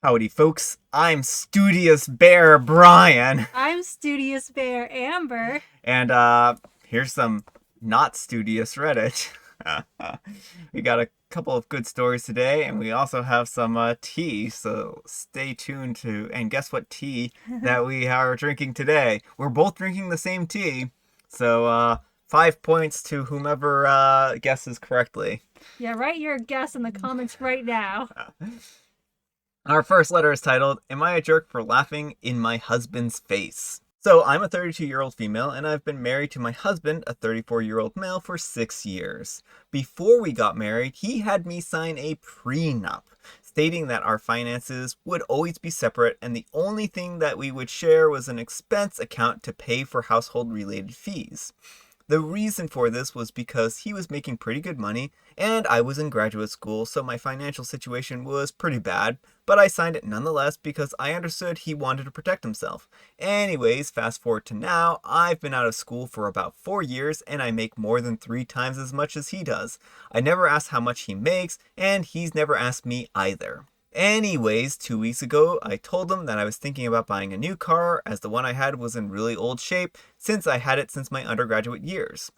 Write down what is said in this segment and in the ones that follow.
Howdy, folks. I'm Studious Bear Brian. I'm Studious Bear Amber. And, here's some not studious Reddit. We got a couple of good stories today, and we also have some tea, so stay tuned to, and guess what tea that we are drinking today? We're both drinking the same tea, so 5 points to whomever guesses correctly. Yeah, write your guess in the comments right now. Our first letter is titled, Am I a Jerk for Laughing in My Husband's Face? So, I'm a 32-year-old female, and I've been married to my husband, a 34-year-old male, for 6 years. Before we got married, he had me sign a prenup, stating that our finances would always be separate, and the only thing that we would share was an expense account to pay for household-related fees. The reason for this was because he was making pretty good money, and I was in graduate school, so my financial situation was pretty bad, but I signed it nonetheless because I understood he wanted to protect himself. Anyways, fast forward to now, I've been out of school for about 4 years, and I make more than 3 times as much as he does. I never ask how much he makes, and he's never asked me either. Anyways, 2 weeks ago, I told him that I was thinking about buying a new car as the one I had was in really old shape since I had it since my undergraduate years.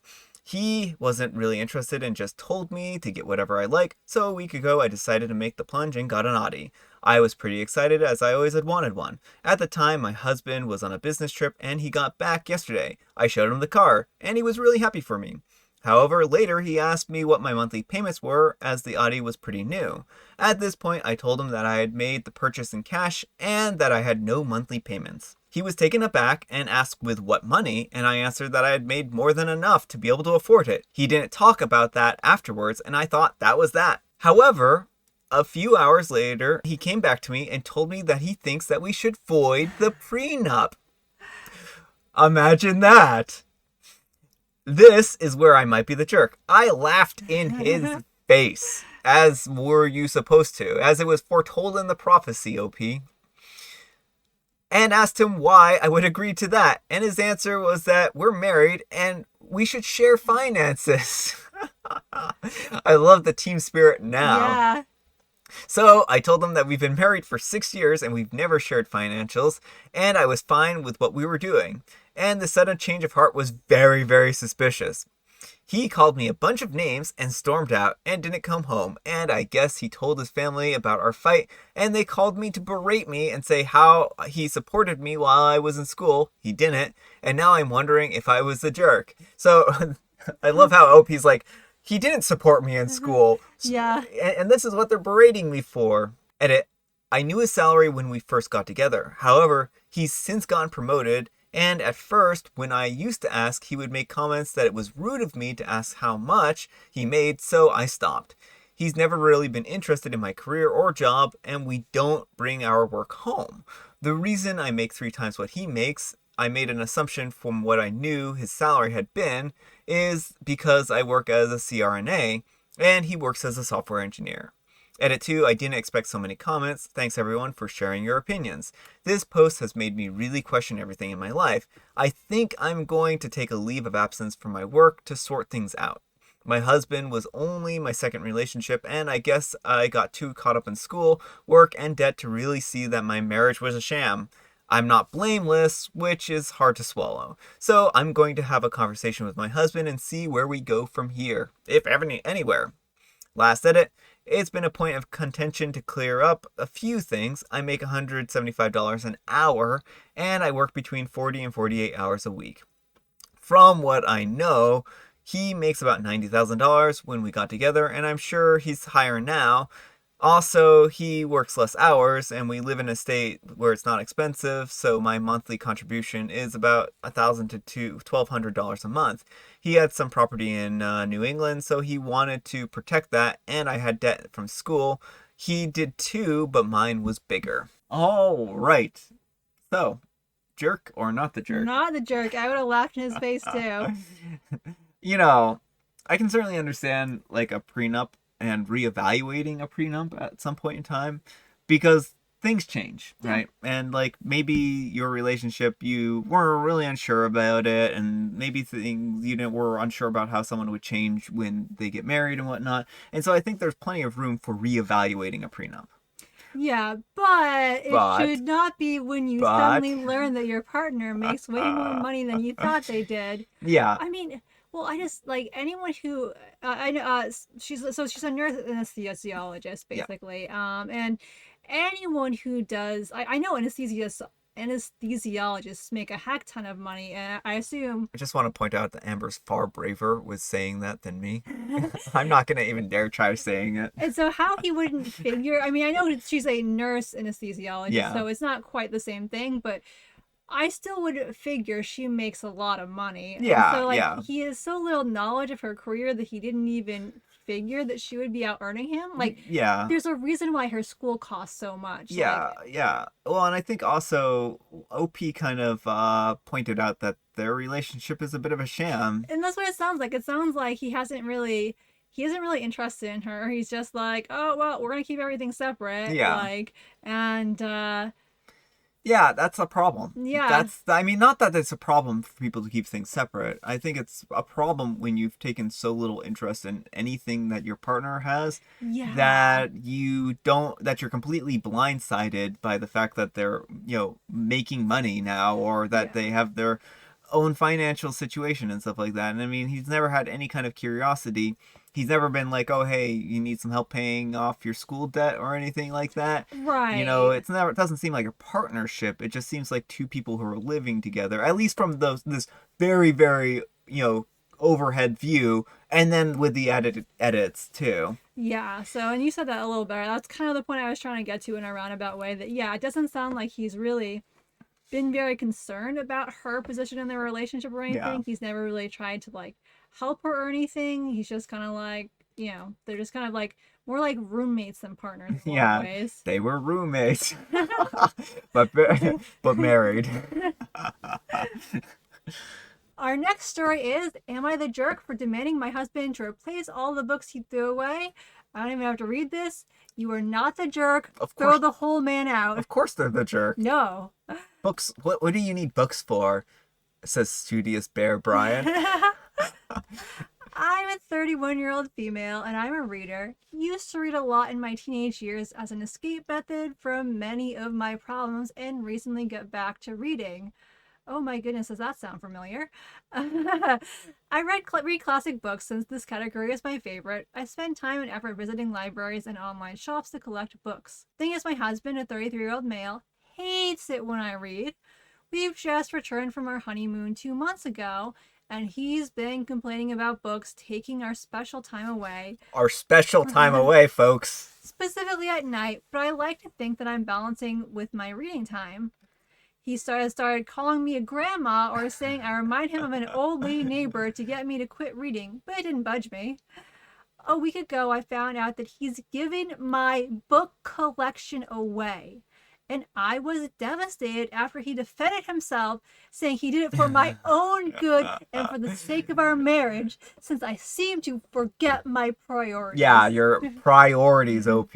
He wasn't really interested and just told me to get whatever I like, so a week ago I decided to make the plunge and got an Audi. I was pretty excited as I always had wanted one. At the time, my husband was on a business trip and he got back yesterday. I showed him the car and he was really happy for me. However, later he asked me what my monthly payments were as the Audi was pretty new. At this point, I told him that I had made the purchase in cash and that I had no monthly payments. He was taken aback and asked with what money, and I answered that I had made more than enough to be able to afford it. He didn't talk about that afterwards, and I thought that was that. However, a few hours later, he came back to me and told me that he thinks that we should void the prenup. Imagine that. This is where I might be the jerk. I laughed in his face, as were you supposed to, as it was foretold in the prophecy, OP, and asked him why I would agree to that. And his answer was that we're married and we should share finances. I love the team spirit now. Yeah. So I told him that we've been married for 6 years and we've never shared financials, and I was fine with what we were doing. And the sudden change of heart was very, very suspicious. He called me a bunch of names and stormed out and didn't come home, and I guess he told his family about our fight, and they called me to berate me and say how he supported me while I was in school. He didn't, and now I'm wondering if I was the jerk. So I love how OP's like, he didn't support me in school. Yeah. And this is what they're berating me for. Edit. I knew his salary when we first got together. However, he's since gotten promoted, and at first, when I used to ask, he would make comments that it was rude of me to ask how much he made, so I stopped. He's never really been interested in my career or job, and we don't bring our work home. The reason I make 3 times what he makes, I made an assumption from what I knew his salary had been, is because I work as a CRNA, and he works as a software engineer. Edit 2, I didn't expect so many comments. Thanks everyone for sharing your opinions. This post has made me really question everything in my life. I think I'm going to take a leave of absence from my work to sort things out. My husband was only my second relationship, and I guess I got too caught up in school, work, and debt to really see that my marriage was a sham. I'm not blameless, which is hard to swallow. So I'm going to have a conversation with my husband and see where we go from here, if anywhere. Last edit. It's been a point of contention to clear up a few things. I make $175 an hour, and I work between 40 and 48 hours a week. From what I know, he makes about $90,000 when we got together, and I'm sure he's higher now. Also, he works less hours, and we live in a state where it's not expensive, so my monthly contribution is about $1,000 to $1,200 a month. He had some property in New England, so he wanted to protect that, and I had debt from school. He did too, but mine was bigger. All right. So, jerk or not the jerk? Not the jerk. I would have laughed in his face too. You know, I can certainly understand like a prenup and reevaluating a prenup at some point in time because things change, right? And like maybe your relationship, you were really unsure about it, and maybe things were unsure about how someone would change when they get married and whatnot. And so I think there's plenty of room for reevaluating a prenup. Yeah, but it But, should not be when you but, suddenly learn that your partner makes way more money than you thought they did. yeah, I mean, well, I just like anyone who I know. She's a nurse anesthesiologist yeah. basically. And anyone who does, I know anesthesiologists make a heck ton of money, and I assume. I just want to point out that Amber's far braver with saying that than me. I'm not gonna even dare try saying it. And so, how he wouldn't figure, I mean, I know she's a nurse anesthesiologist, Yeah, so it's not quite the same thing, but I still would figure she makes a lot of money. And yeah, so, like, yeah, he has so little knowledge of her career that he didn't even figure that she would be out earning him. Like, yeah. there's a reason why her school costs so much. Yeah, Like, yeah. Well, and I think also OP kind of pointed out that their relationship is a bit of a sham. and that's what it sounds like. It sounds like he isn't really interested in her. He's just like, oh, well, we're going to keep everything separate. Yeah. Like, and, Yeah, that's a problem. yeah, That's, I mean, not that it's a problem for people to keep things separate. I think it's a problem when you've taken so little interest in anything that your partner has yeah, that you don't, that you're completely blindsided by the fact that they're, making money now, or that yeah. they have their own financial situation and stuff like that. And I mean, he's never had any kind of curiosity. He's never been like, oh, hey, you need some help paying off your school debt or anything like that. Right. It doesn't seem like a partnership. It just seems like two people who are living together, at least from this very, very, overhead view, and then with the added edits too. Yeah. So, and you said that a little better. That's kind of the point I was trying to get to in a roundabout way. That yeah, it doesn't sound like he's really been very concerned about her position in their relationship or Yeah. anything. He's never really tried to like help her or anything. He's just kind of like, they're just kind of like more like roommates than partners in a lot of Yeah, ways. they were roommates, but but married. Our next story is: am I the jerk for demanding my husband to replace all the books he threw away? I don't even have to read this. You are not the jerk. Of Throw course, the whole man out. of course, they're the jerk. No. Books. What do you need books for? Says studious Bear Brian. I'm a 31-year-old female and I'm a reader. Used to read a lot in my teenage years as an escape method from many of my problems and recently got back to reading. Oh my goodness, does that sound familiar? I read classic books since this category is my favorite. I spend time and effort visiting libraries and online shops to collect books. Thing is, my husband, a 33-year-old male, hates it when I read. We've just returned from our honeymoon 2 months ago, and he's been complaining about books taking our special time away. Our special time away, folks. Specifically at night, but I like to think that I'm balancing with my reading time. He started calling me a grandma or saying I remind him of an old lady neighbor to get me to quit reading, but it didn't budge me. A week ago, I found out that he's given my book collection away. And I was devastated after he defended himself, saying he did it for my own good and for the sake of our marriage, since I seem to forget my priorities. Yeah, your priorities, OP.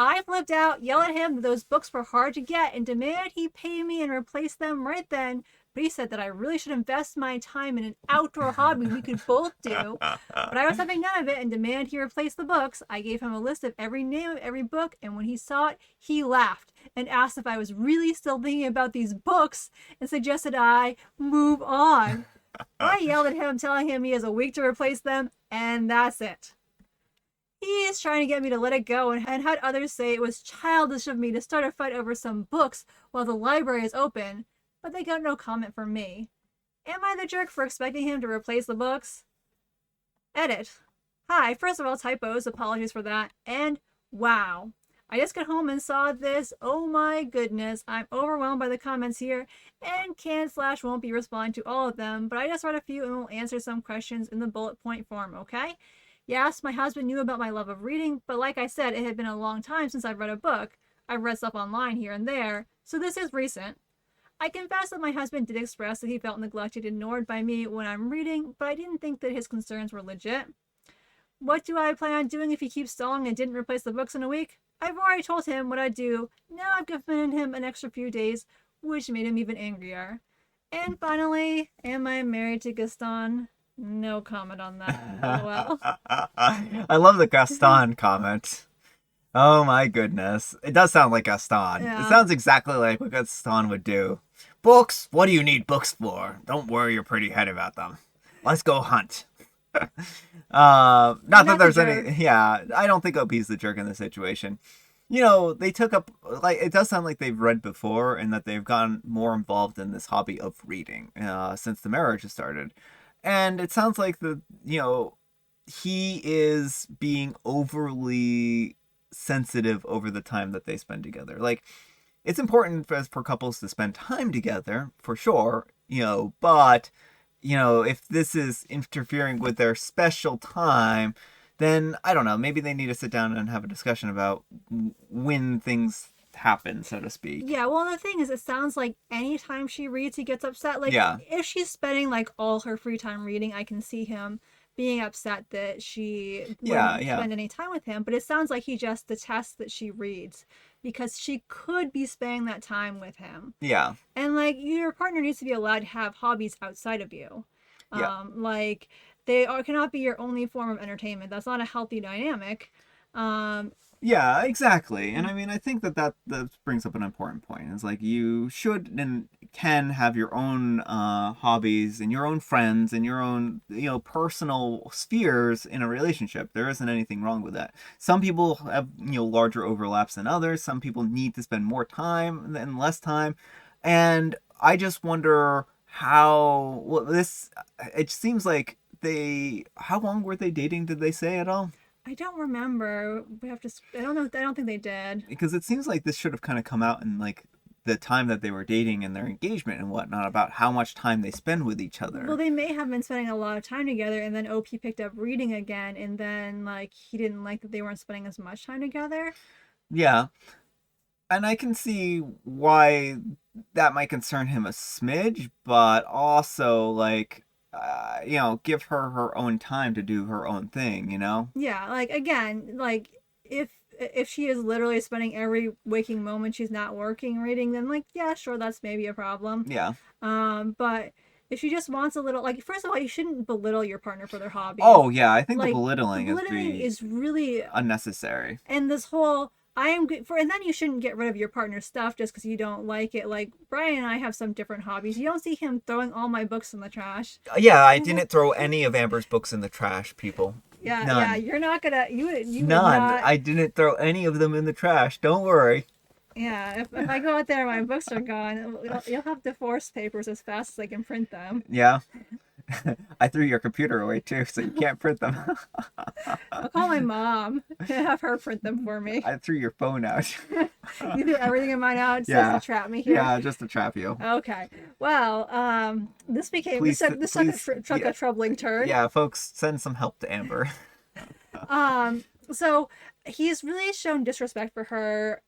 I flipped out, yelled at him that those books were hard to get, and demanded he pay me and replace them right then. But he said that I really should invest my time in an outdoor hobby we could both do. But I was having none of it and demanded he replace the books. I gave him a list of every name of every book, and when he saw it, he laughed and asked if I was really still thinking about these books and suggested I move on. I yelled at him, telling him he has a week to replace them, and that's it. He's trying to get me to let it go and had others say it was childish of me to start a fight over some books while the library is open, but they got no comment from me. Am I the jerk for expecting him to replace the books? Edit. Hi, first of all, typos, apologies for that, and wow. I just got home and saw this. Oh my goodness, I'm overwhelmed by the comments here and can/won't be responding to all of them, but I just read a few and will answer some questions in the bullet point form, okay? Yes, my husband knew about my love of reading, but like I said, it had been a long time since I've read a book. I've read stuff online here and there, so this is recent. I confess that my husband did express that he felt neglected and ignored by me when I'm reading, but I didn't think that his concerns were legit. What do I plan on doing if he keeps stalling and didn't replace the books in a week? I've already told him what I'd do. Now I've given him an extra few days, which made him even angrier. And finally, am I married to Gaston? No comment on that. LOL. I love the Gaston comment. Oh my goodness. It does sound like Gaston. It Yeah. sounds exactly like what Gaston would do. Books? What do you need books for? Don't worry your pretty head about them. Let's go hunt. Not that Not the there's any. jerk. Yeah, I don't think OP's the jerk in this situation. They took up, like, it does sound like they've read before and that they've gotten more involved in this hobby of reading since the marriage has started. And it sounds like he is being overly sensitive over the time that they spend together. Like, it's important for couples to spend time together, for sure, but, if this is interfering with their special time, then I don't know, maybe they need to sit down and have a discussion about when things happen, so to speak. Yeah, well, the thing is, it sounds like anytime she reads, he gets upset. Like, Yeah. if she's spending like all her free time reading, I can see him being upset that she Yeah, wouldn't yeah. spend any time with him. But it sounds like he just detests that she reads because she could be spending that time with him. Yeah. And like, your partner needs to be allowed to have hobbies outside of you. Yeah. Like, they cannot be your only form of entertainment. That's not a healthy dynamic. Um, Yeah, exactly. And I mean, I think that brings up an important point. It's like you should and can have your own hobbies and your own friends and your own, personal spheres in a relationship. There isn't anything wrong with that. Some people have, larger overlaps than others. Some people need to spend more time than less time. And I just wonder how, well, it seems like how long were they dating? Did they say at all? I don't remember. We have to. I don't know. I don't think they did. Because it seems like this should have kind of come out in like the time that they were dating and their engagement and whatnot about how much time they spend with each Well, other. they may have been spending a lot of time together, and then OP picked up reading again, and then like he didn't like that they weren't spending as much time together. Yeah, and I can see why that might concern him a smidge, but also like give her her own time to do her own thing. Yeah, like again, like if she is literally spending every waking moment she's not working reading, then like yeah, sure, that's maybe a problem. Yeah. But if she just wants a little, like, first of all, you shouldn't belittle your partner for their hobbies. Oh yeah, I think the Like, belittling is belittling be is really, unnecessary. and this whole I am good for, and then you shouldn't get rid of your partner's stuff just because you don't like it. Like, Brian and I have some different hobbies. You don't see him throwing all my books in the trash. Yeah, I didn't throw any of Amber's books in the trash, people. Yeah, yeah, None. you're not gonna, you would None. not. I didn't throw any of them in the trash. Don't worry. Yeah, if I go out there and my books are gone, you'll have divorce papers as fast as I can print them. Yeah. I threw your computer away too, so you can't print them. I'll call my mom and have her print them for me. I threw your phone out. You threw everything in mine out just Yeah. to trap me here. Yeah, just to trap you. Okay. Well, this became Please, this took please, took yeah. a troubling turn. Yeah, folks, send some help to Amber. So he's really shown disrespect for her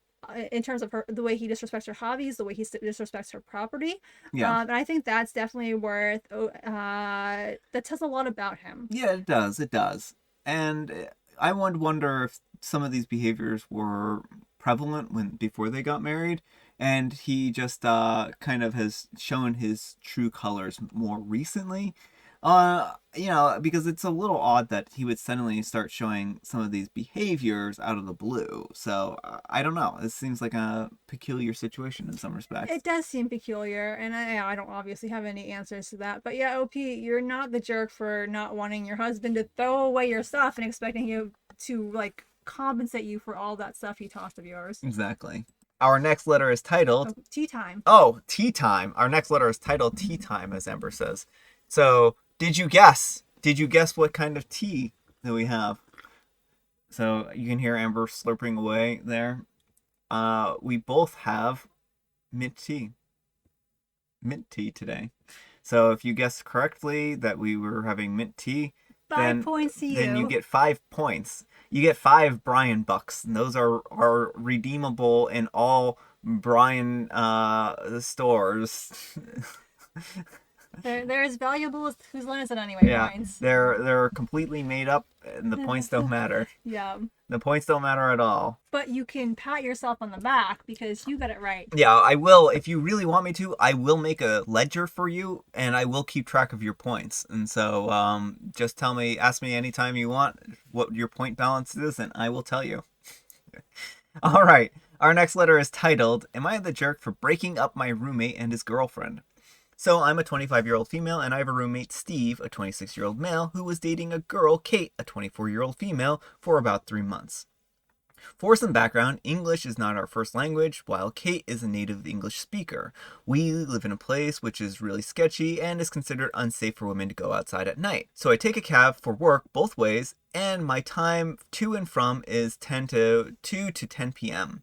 in terms of the way he disrespects her hobbies, the way he disrespects her property. Yeah. And I think that's definitely worth. That tells a lot about him. Yeah, it does. It does. And I would wonder if some of these behaviors were prevalent before they got married, and he just kind of has shown his true colors more recently. Because it's a little odd that he would suddenly start showing some of these behaviors out of the blue. So I don't know. It seems like a peculiar situation in some respects. It does seem peculiar, and I don't obviously have any answers to that. But yeah, OP, you're not the jerk for not wanting your husband to throw away your stuff and expecting you to like compensate you for all that stuff he tossed of yours. Exactly. Our next letter is titled. Oh, tea time. Oh, tea time. Our next letter is titled Tea Time, as Amber says. So, did you guess? Did you guess what kind of tea that we have? So, you can hear Amber slurping away there. We both have mint tea. Mint tea today. So, if you guessed correctly that we were having mint tea, 5 points to you. then you get 5 points. You get 5 Brian bucks, and those are redeemable in all Brian stores. They're as valuable as whose line is it anyway, Yeah, Brian's. they're completely made up, and the points don't matter. Yeah. The points don't matter at all. But you can pat yourself on the back because you got it right. Yeah, I will. If you really want me to, I will make a ledger for you, and I will keep track of your points. And so, just ask me anytime you want what your point balance is, and I will tell you. All right. Our next letter is titled, Am I the Jerk for Breaking Up My Roommate and His Girlfriend? So I'm a 25-year-old female, and I have a roommate, Steve, a 26-year-old male, who was dating a girl, Kate, a 24-year-old female, for about 3 months. For some background, English is not our first language, while Kate is a native English speaker. We live in a place which is really sketchy and is considered unsafe for women to go outside at night. So I take a cab for work both ways, and my time to and from is 2 to 10 p.m.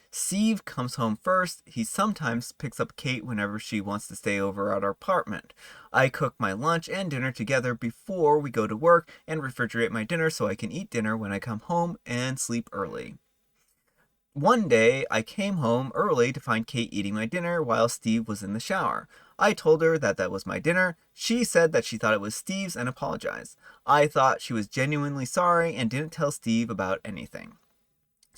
Steve comes home first. He sometimes picks up Kate whenever she wants to stay over at our apartment. I cook my lunch and dinner together before we go to work and refrigerate my dinner so I can eat dinner when I come home and sleep early. One day, I came home early to find Kate eating my dinner while Steve was in the shower. I told her that that was my dinner. She said that she thought it was Steve's and apologized. I thought she was genuinely sorry and didn't tell Steve about anything.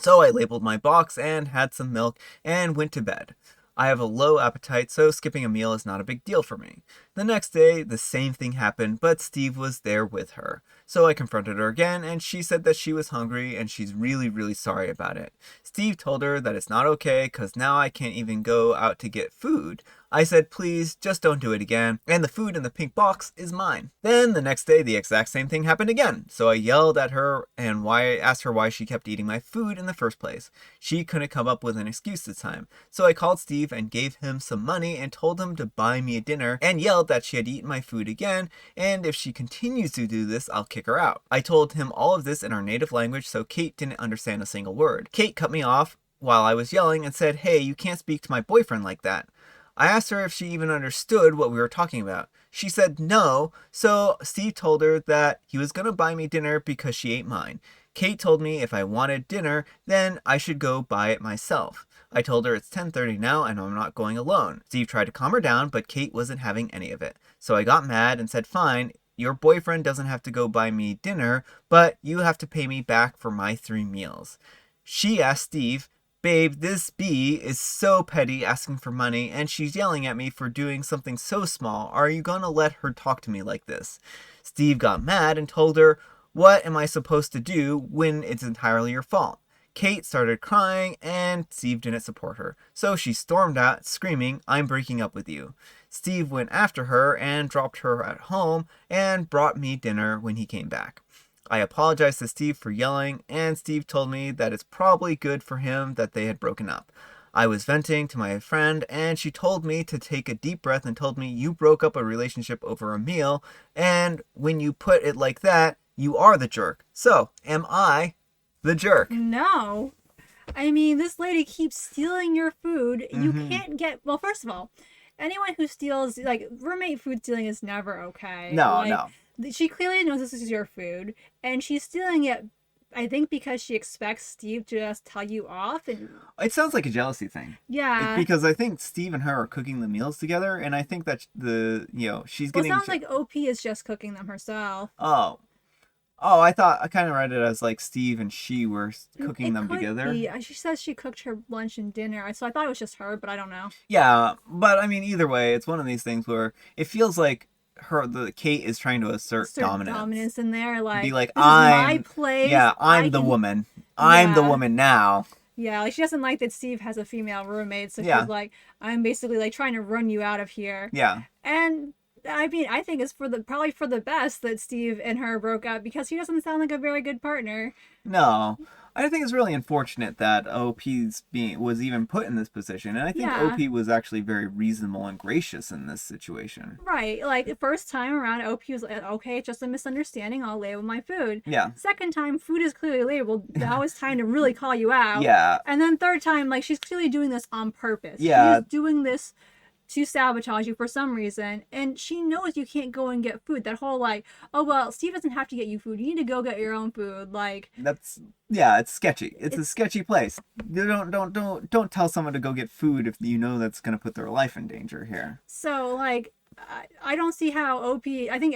So I labeled my box and had some milk and went to bed. I have a low appetite, so skipping a meal is not a big deal for me. The next day, the same thing happened, but Steve was there with her. So I confronted her again, and she said that she was hungry and she's really, really sorry about it. Steve told her that it's not okay because now I can't even go out to get food. I said, please, just don't do it again, and the food in the pink box is mine. Then the next day, the exact same thing happened again. So I yelled at her and asked her why she kept eating my food in the first place. She couldn't come up with an excuse this time. So I called Steve and gave him some money and told him to buy me a dinner and yelled that she had eaten my food again, and if she continues to do this, I'll kick her out. I told him all of this in our native language, so Kate didn't understand a single word. Kate cut me off while I was yelling and said, hey, you can't speak to my boyfriend like that. I asked her if she even understood what we were talking about. She said no, so Steve told her that he was going to buy me dinner because she ate mine. Kate told me if I wanted dinner, then I should go buy it myself. I told her it's 10:30 now and I'm not going alone. Steve tried to calm her down, but Kate wasn't having any of it. So I got mad and said, fine, your boyfriend doesn't have to go buy me dinner, but you have to pay me back for my 3 meals. She asked Steve, babe, this bee is so petty asking for money, and she's yelling at me for doing something so small. Are you gonna let her talk to me like this? Steve got mad and told her, what am I supposed to do when it's entirely your fault? Kate started crying, and Steve didn't support her. So she stormed out, screaming, I'm breaking up with you. Steve went after her and dropped her at home and brought me dinner when he came back. I apologized to Steve for yelling, and Steve told me that it's probably good for him that they had broken up. I was venting to my friend, and she told me to take a deep breath and told me, you broke up a relationship over a meal, and when you put it like that, you are the jerk. So, am I the jerk? No. I mean, this lady keeps stealing your food. You can't get, well, first of all, anyone who steals, like, roommate food stealing is never okay. No, like, no. She clearly knows this is your food, and she's stealing it, I think, because she expects Steve to just tell you off. And It sounds like a jealousy thing. yeah. Because I think Steve and her are cooking the meals together, and I think that she's Well, it getting. sounds like OP is just cooking them herself. Oh, I kind of read it as like Steve and she were cooking them together. Be. She says she cooked her lunch and dinner, so I thought it was just her, but I don't know. Yeah, but I mean, either way, it's one of these things where it feels like the Kate is trying to assert dominance in there, like, be like, this is my place. Yeah, I'm the woman. I'm the woman now. Yeah, like she doesn't like that Steve has a female roommate, so Yeah. she's like, I'm basically like trying to run you out of here. Yeah. And I mean, I think it's probably for the best that Steve and her broke up because he doesn't sound like a very good partner. No. I think it's really unfortunate that was even put in this position, and I think Yeah. OP was actually very reasonable and gracious in this situation. Right, like the first time around, OP was like, okay, it's just a misunderstanding. I'll label my food. Yeah. Second time, food is clearly labeled. Now it's time to really call you out. Yeah. And then third time, like she's clearly doing this on purpose. Yeah. She's doing this to sabotage you for some reason, and she knows you can't go and get food. That whole like, oh well, Steve doesn't have to get you food. You need to go get your own food. Like it's sketchy. It's a sketchy place. You don't tell someone to go get food if you know that's gonna put their life in danger here. So like, I don't see how OP. I think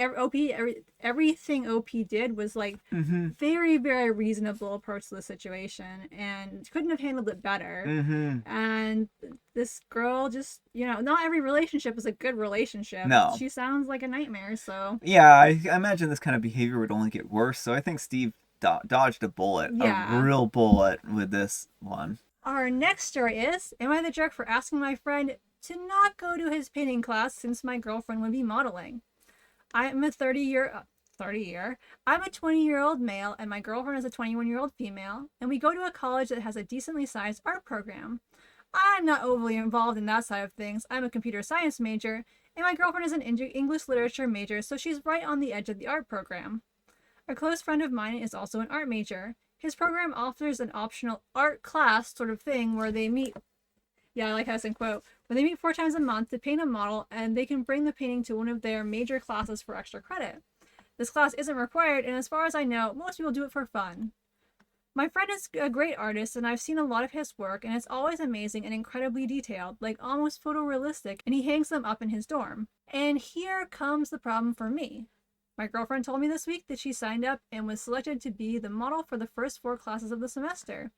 everything OP did was like very, very reasonable approach to the situation, and couldn't have handled it better. And this girl just, not every relationship is a good relationship. No. She sounds like a nightmare. So Yeah, I imagine this kind of behavior would only get worse. So I think Steve dodged a bullet, a Yeah. real bullet with this one. Our next story is, am I the jerk for asking my friend to not go to his painting class since my girlfriend would be modeling? I'm a 30 year. I'm a 20-year-old male and my girlfriend is a 21-year-old female, and we go to a college that has a decently sized art program. I'm not overly involved in that side of things. I'm a computer science major, and my girlfriend is an English literature major, so she's right on the edge of the art program. A close friend of mine is also an art major. His program offers an optional art class sort of thing where they meet, yeah, I like how it's in quote, where they meet 4 times a month to paint a model and they can bring the painting to one of their major classes for extra credit. This class isn't required, and as far as I know, most people do it for fun. My friend is a great artist, and I've seen a lot of his work, and it's always amazing and incredibly detailed, like almost photorealistic, and he hangs them up in his dorm. And here comes the problem for me. My girlfriend told me this week that she signed up and was selected to be the model for the first 4 classes of the semester.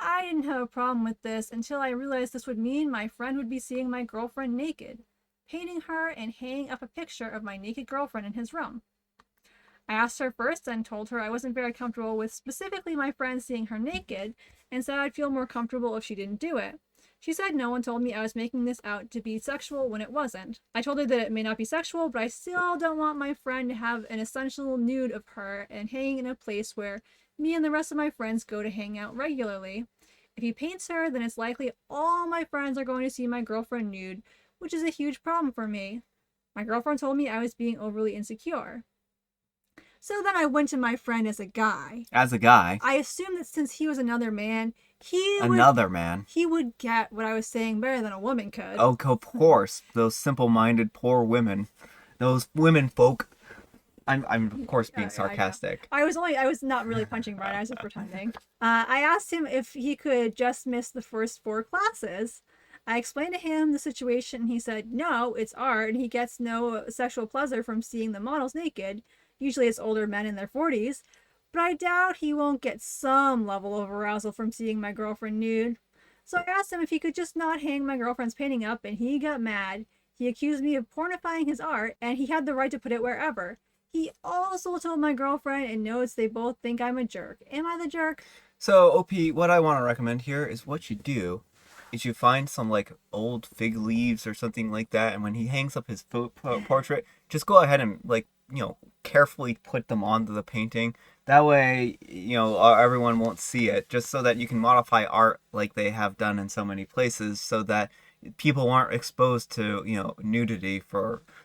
I didn't have a problem with this until I realized this would mean my friend would be seeing my girlfriend naked, painting her and hanging up a picture of my naked girlfriend in his room. I asked her first and told her I wasn't very comfortable with specifically my friend seeing her naked, and said I'd feel more comfortable if she didn't do it. She said no one told me I was making this out to be sexual when it wasn't. I told her that it may not be sexual, but I still don't want my friend to have an essential nude of her and hanging in a place where me and the rest of my friends go to hang out regularly. If he paints her, then it's likely all my friends are going to see my girlfriend nude, which is a huge problem for me. My girlfriend told me I was being overly insecure. So then I went to my friend as a guy. As a guy. I assumed that since he was another man, Man. he would get what I was saying better than a woman could. Oh, of course. Those simple-minded poor women. Those women folk. I'm of course being sarcastic. I was not really punching Brian. I was just pretending. I asked him if he could just miss the first 4 classes. I explained to him the situation. He said, no, it's art, and he gets no sexual pleasure from seeing the models naked. Usually it's older men in their 40s, but I doubt he won't get some level of arousal from seeing my girlfriend nude. So I asked him if he could just not hang my girlfriend's painting up, and he got mad. He accused me of pornifying his art, and he had the right to put it wherever. He also told my girlfriend and notes they both think I'm a jerk. Am I the jerk? So, OP, what I want to recommend here is what you do is you find some like old fig leaves or something like that, and when he hangs up his portrait, just go ahead and carefully put them onto the painting. That way, everyone won't see it, just so that you can modify art like they have done in so many places, so that people aren't exposed to nudity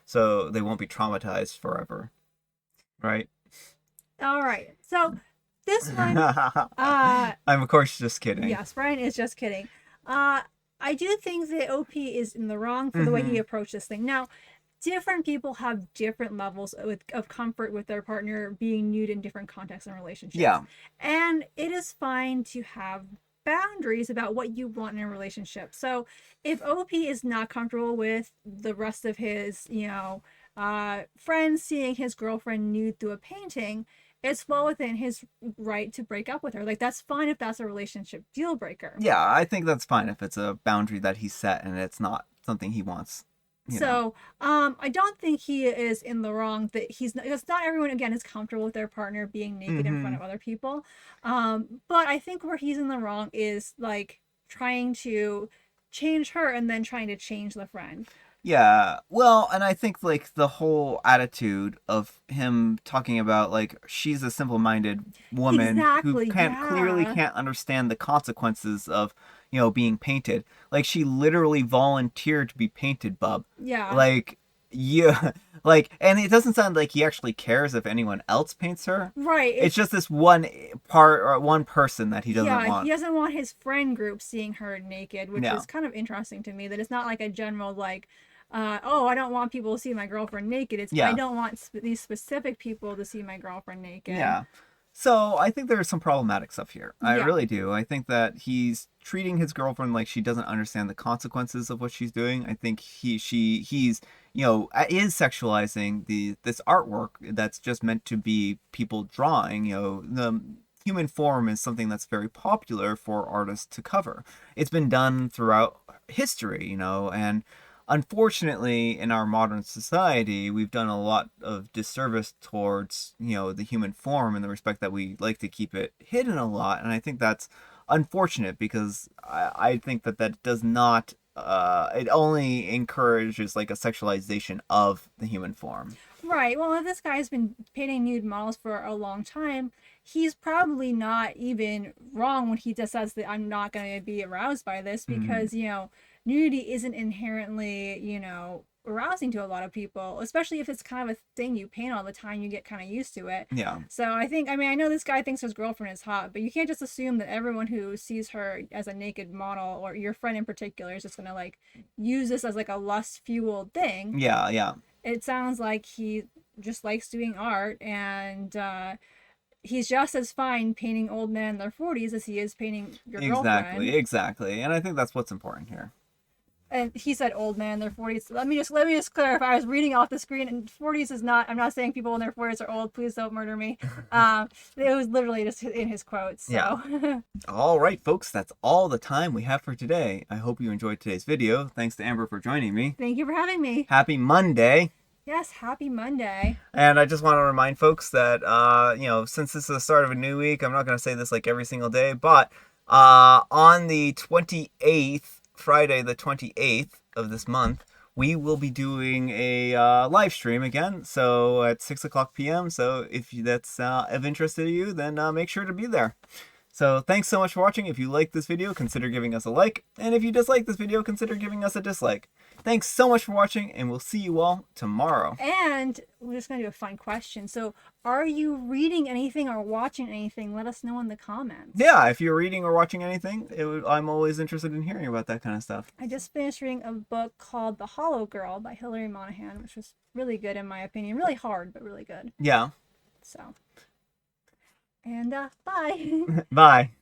so they won't be traumatized forever, right? All right. So this one, I'm of course just kidding. Yes, Brian is just kidding. I do think that OP is in the wrong for the way he approached this thing. Now, different people have different levels of comfort with their partner being nude in different contexts and relationships. Yeah. And it is fine to have boundaries about what you want in a relationship. So if OP is not comfortable with the rest of his, friends seeing his girlfriend nude through a painting, it's well within his right to break up with her. Like, that's fine if that's a relationship deal breaker. Yeah, I think that's fine if it's a boundary that he set and it's not something he wants. So, I don't think he is in the wrong that because not everyone, again, is comfortable with their partner being naked in front of other people. But I think where he's in the wrong is like trying to change her and then trying to change the friend. Yeah, well, and I think like the whole attitude of him talking about like she's a simple-minded woman who clearly can't understand the consequences of being painted. Like she literally volunteered to be painted, bub. Yeah. Like yeah, like, and it doesn't sound like he actually cares if anyone else paints her. Right. It's just this one person that he doesn't want. Yeah, he doesn't want his friend group seeing her naked, which is kind of interesting to me. That it's not like a general like. I don't want people to see my girlfriend naked. It's I don't want these specific people to see my girlfriend naked. Yeah. So I think there's some problematic stuff here. I really do. I think that he's treating his girlfriend like she doesn't understand the consequences of what she's doing. I think he's is sexualizing this artwork that's just meant to be people drawing. The human form is something that's very popular for artists to cover. It's been done throughout history, and unfortunately, in our modern society, we've done a lot of disservice towards, the human form in the respect that we like to keep it hidden a lot. And I think that's unfortunate because I think that does not, it only encourages like a sexualization of the human form. Right. Well, if this guy's been painting nude models for a long time, he's probably not even wrong when he just says that I'm not going to be aroused by this Hmm. because, nudity isn't inherently, arousing to a lot of people, especially if it's kind of a thing you paint all the time, you get kind of used to it. Yeah. So I mean, I know this guy thinks his girlfriend is hot, but you can't just assume that everyone who sees her as a naked model or your friend in particular is just going to like use this as like a lust fueled thing. Yeah. Yeah. It sounds like he just likes doing art and he's just as fine painting old men in their 40s as he is painting your Exactly. girlfriend. Exactly. And I think that's what's important here. And he said old men in their 40s. Let me just clarify. I was reading off the screen, and 40s is not. I'm not saying people in their 40s are old. Please don't murder me. It was literally just in his quotes. Yeah. So All right, folks, that's all the time we have for today. I hope you enjoyed today's video. Thanks to Amber for joining me. thank you for having me. Happy Monday. Yes, happy Monday. And I just want to remind folks that, since this is the start of a new week, I'm not going to say this like every single day, but on the 28th, Friday the 28th of this month, we will be doing a live stream again. So at 6 o'clock p.m. So if that's of interest to you, then make sure to be there. So thanks so much for watching. If you like this video, consider giving us a like. And if you dislike this video, consider giving us a dislike. Thanks so much for watching, and we'll see you all tomorrow. And we're just going to do a fun question. So, are you reading anything or watching anything? Let us know in the comments. Yeah, if you're reading or watching anything, I'm always interested in hearing about that kind of stuff. I just finished reading a book called The Hollow Girl by Hilary Monahan, which was really good in my opinion. Really hard, but really good. Yeah. So, and bye. Bye.